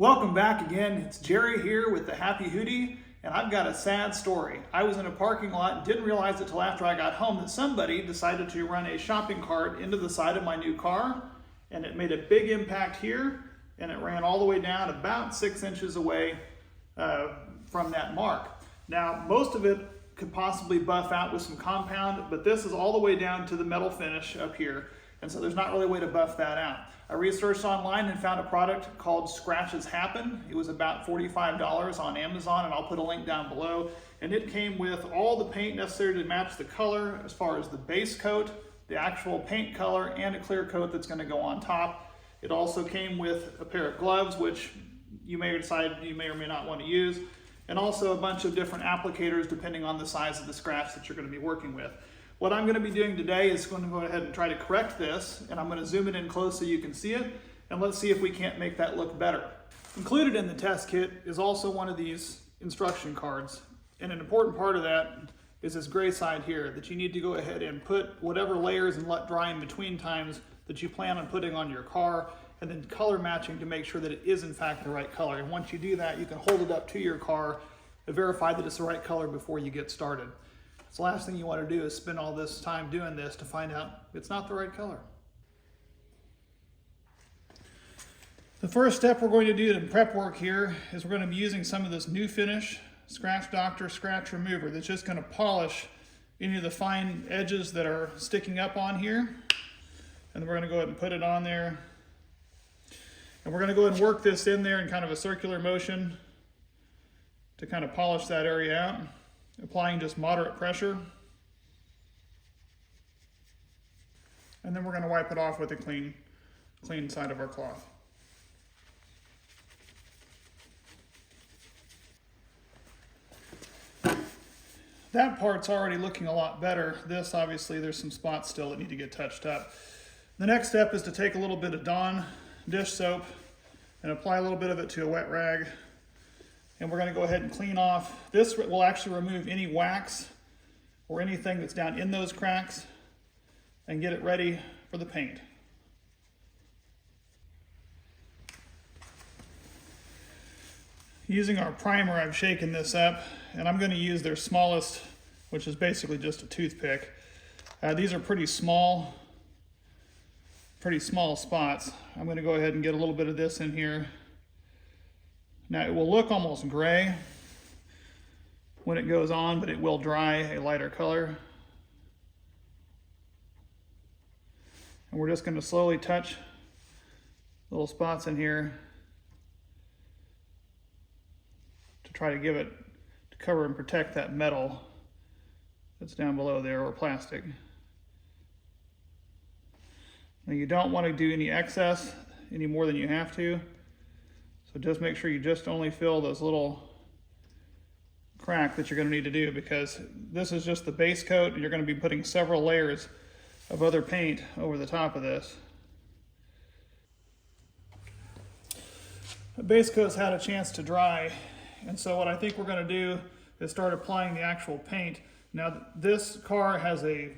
Welcome back again. It's Jerry here with the Happy Hootie, and I've got a sad story. I was in a parking lot and didn't realize it till after I got home that somebody decided to run a shopping cart into the side of my new car, and it made a big impact here, and it ran all the way down about 6 inches away from that mark. Now, most of it could possibly buff out with some compound, but this is all the way down to the metal finish up here, and so there's not really a way to buff that out. I researched online and found a product called Scratches Happen. It was about $45 on Amazon, and I'll put a link down below. And it came with all the paint necessary to match the color, as far as the base coat, the actual paint color, and a clear coat that's gonna go on top. It also came with a pair of gloves, which you may decide you may or may not want to use, and also a bunch of different applicators depending on the size of the scratch that you're gonna be working with. What I'm going to be doing today is going to go ahead and try to correct this, and I'm going to zoom it in close so you can see it, and let's see if we can't make that look better. Included in the test kit is also one of these instruction cards, and an important part of that is this gray side here, that you need to go ahead and put whatever layers and let dry in between times that you plan on putting on your car, and then color matching to make sure that it is in fact the right color. And once you do that, you can hold it up to your car and verify that it's the right color before you get started. So the last thing you want to do is spend all this time doing this to find out it's not the right color. The first step we're going to do to prep work here is we're going to be using some of this new finish Scratch Doctor Scratch Remover that's just going to polish any of the fine edges that are sticking up on here. And we're going to go ahead and put it on there. And we're going to go ahead and work this in there in kind of a circular motion to kind of polish that area out. Applying just moderate pressure. And then we're going to wipe it off with a clean side of our cloth. That part's already looking a lot better. This, obviously, there's some spots still that need to get touched up. The next step is to take a little bit of Dawn dish soap and apply a little bit of it to a wet rag. And we're going to go ahead and clean off. This will actually remove any wax or anything that's down in those cracks and get it ready for the paint. Using our primer, I've shaken this up, and I'm going to use their smallest, which is basically just a toothpick. These are pretty small spots. I'm going to go ahead and get a little bit of this in here. Now it will look almost gray when it goes on, but it will dry a lighter color. And we're just going to slowly touch little spots in here to try to give it, to cover and protect that metal that's down below there, or plastic. Now you don't want to do any excess any more than you have to. So just make sure you just only fill those little cracks that you're going to need to do, because this is just the base coat and you're going to be putting several layers of other paint over the top of this. The base coat's had a chance to dry, and so what I think we're going to do is start applying the actual paint. Now this car has a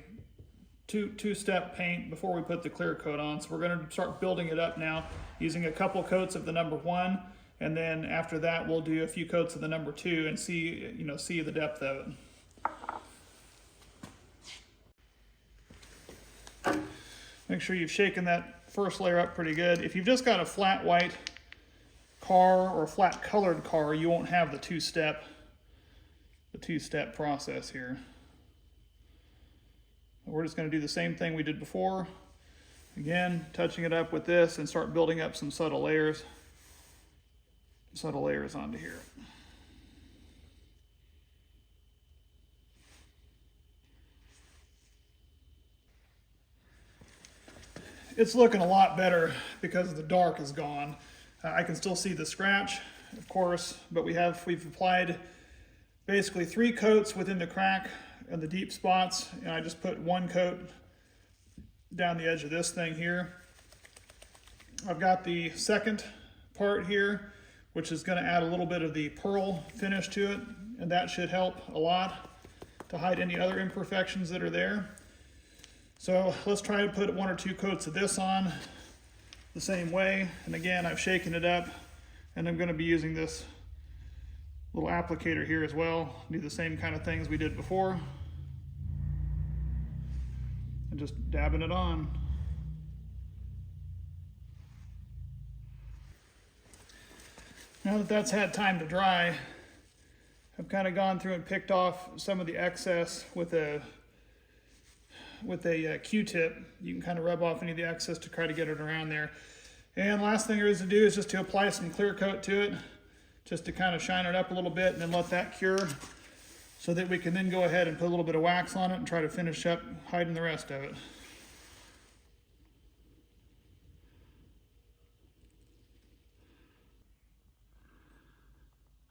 two-step paint before we put the clear coat on, so we're going to start building it up now using a couple coats of the number 1, and then after that we'll do a few coats of the number 2 and see the depth of it. Make sure you've shaken that first layer up pretty good. If you've just got a flat white car or a flat colored car, you won't have the two-step process here. We're just going to do the same thing we did before. Again, touching it up with this and start building up some subtle layers onto here. It's looking a lot better because the dark is gone. I can still see the scratch, of course, but we've applied basically 3 coats within the crack and the deep spots, and I just put 1 coat down the edge of this thing here. I've got the second part here, which is going to add a little bit of the pearl finish to it, and that should help a lot to hide any other imperfections that are there. So let's try to put 1 or 2 coats of this on the same way. And again, I've shaken it up And I'm going to be using this little applicator here as well. Do the same kind of things we did before. And just dabbing it on. Now that that's had time to dry, I've kind of gone through and picked off some of the excess with a Q-tip. You can kind of rub off any of the excess to try to get it around there. And last thing there is to do is just to apply some clear coat to it, just to kind of shine it up a little bit and then let that cure so that we can then go ahead and put a little bit of wax on it and try to finish up hiding the rest of it.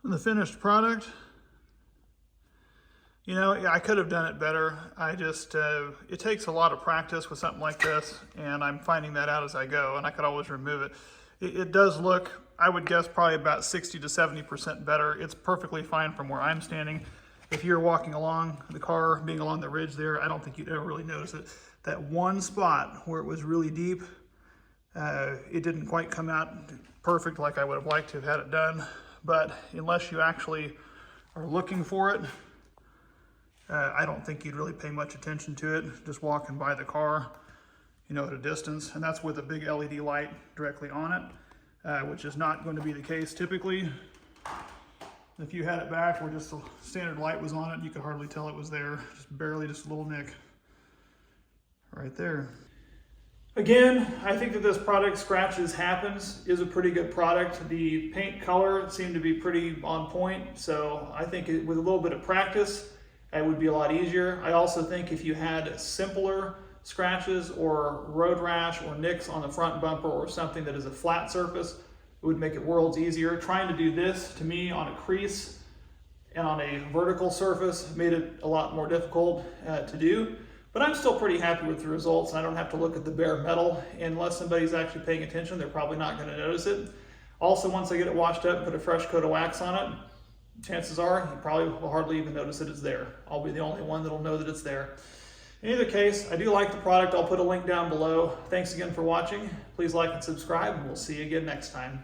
And the finished product, you know, I could have done it better. It takes a lot of practice with something like this, and I'm finding that out as I go, and I could always remove it. It does look, I would guess, probably about 60 to 70% better. It's perfectly fine from where I'm standing. If you're walking along the car, being along the ridge there, I don't think you'd ever really notice it. That one spot where it was really deep, it didn't quite come out perfect like I would have liked to have had it done. But unless you actually are looking for it, I don't think you'd really pay much attention to it, just walking by the car, you know, at a distance. And that's with a big LED light directly on it, which is not going to be the case typically. If you had it back where just the standard light was on it, you could hardly tell it was there, just barely, just a little nick right there. Again, I think that this product, Scratches Happens, is a pretty good product. The paint color seemed to be pretty on point, so I think with a little bit of practice, it would be a lot easier. I also think if you had simpler scratches or road rash or nicks on the front bumper or something that is a flat surface, it would make it worlds easier. Trying to do this, to me, on a crease and on a vertical surface made it a lot more difficult to do. But I'm still pretty happy with the results, and I don't have to look at the bare metal. Unless somebody's actually paying attention, they're probably not going to notice it. Also, once I get it washed up and put a fresh coat of wax on it, chances are you probably will hardly even notice that it's there. I'll be the only one that'll know that it's there. In either case, I do like the product. I'll put a link down below. Thanks again for watching. Please like and subscribe, and we'll see you again next time.